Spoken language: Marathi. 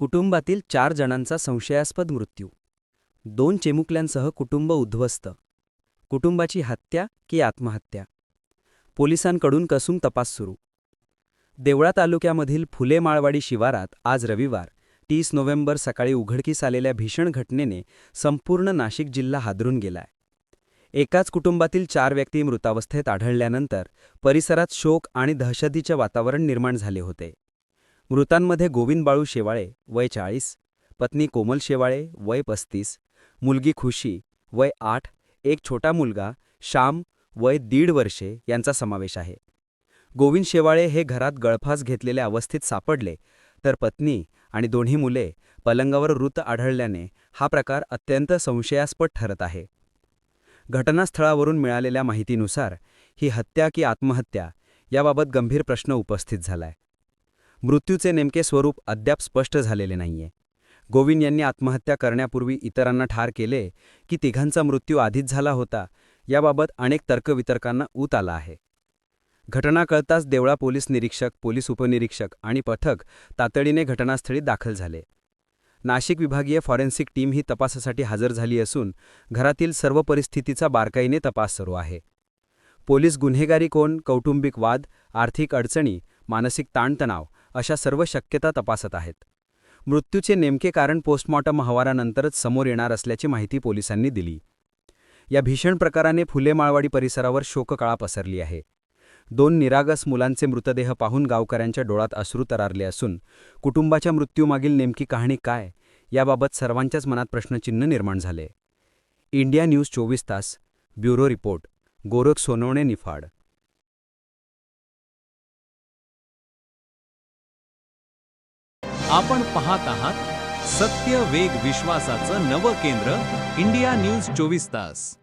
कुटुंबातील 4 जणांचा संशयास्पद मृत्यू. 2 चिमुकल्यांसह कुटुंब उद्ध्वस्त. कुटुंबाची हत्या की आत्महत्या? पोलिसांकडून कसून तपास सुरू. देवळा तालुक्यामधील फुले माळवाडी शिवारात आज रविवार 30 नोव्हेंबर सकाळी उघडकीस आलेल्या भीषण घटनेने संपूर्ण नाशिक जिल्हा हादरून गेलाय. एकाच कुटुंबातील 4 व्यक्ती मृतावस्थेत आढळल्यानंतर परिसरात शोक आणि दहशतीचे वातावरण निर्माण झाले होते. मृतांमध्ये गोविंद बाळू शेवाळे वय 40, पत्नी कोमल शेवाळे वय 35, मुलगी खुशी वय 8, एक छोटा मुलगा श्याम वय 1.5 वर्षे यांचा समावेश आहे. गोविंद शेवाळे हे घरात गळफास घेतलेल्या अवस्थेत सापडले, तर पत्नी आणि दोन्ही मुले पलंगावर मृत आढळल्याने हा प्रकार अत्यंत संशयास्पद ठरत आहे. घटनास्थळावरून मिळालेल्या माहितीनुसार ही हत्या की आत्महत्या याबाबत गंभीर प्रश्न उपस्थित झालाय. मृत्यूचे नेमके स्वरूप अद्याप स्पष्ट झालेले नाहीये. गोविंद यांनी आत्महत्या करण्यापूर्वी इतरांना ठार केले की तिघांचा मृत्यू आधीच झाला होता, याबाबत अनेक तर्कवितर्कांना ऊत आला आहे. घटना कळताच देवळा पोलीस निरीक्षक, पोलीस उपनिरीक्षक आणि पथक तातडीने घटनास्थळी दाखल झाले. नाशिक विभागीय फॉरेन्सिक टीम ही तपासासाठी हजर झाली असून घरातील सर्व परिस्थितीचा बारकाईने तपास सुरू आहे. पोलीस गुन्हेगारी कोण, कौटुंबिक वाद, आर्थिक अडचणी, मानसिक ताणतणाव अशा सर्व शक्यता तपासत आहेत. मृत्यूचे नेमके कारण पोस्टमॉर्टम अहवालानंतरच समोर येणार असल्याची माहिती पोलिसांनी दिली. या भीषण प्रकाराने फुले माळवाडी परिसरावर शोककळा पसरली आहे. 2 निरागस मुलांचे मृतदेह पाहून गावकऱ्यांच्या डोळ्यात अश्रू तरळले असून कुटुंबाच्या मृत्यूमागील नेमकी कहाणी काय याबाबत सर्वांच्याच मनात प्रश्नचिन्ह निर्माण झाले. इंडिया न्यूज 24 तास ब्युरो रिपोर्ट, गोरख सोनवणे, निफाड. आपण पाहत आहात सत्य, वेग, विश्वासाचं नवं केंद्र, इंडिया न्यूज 24 तास.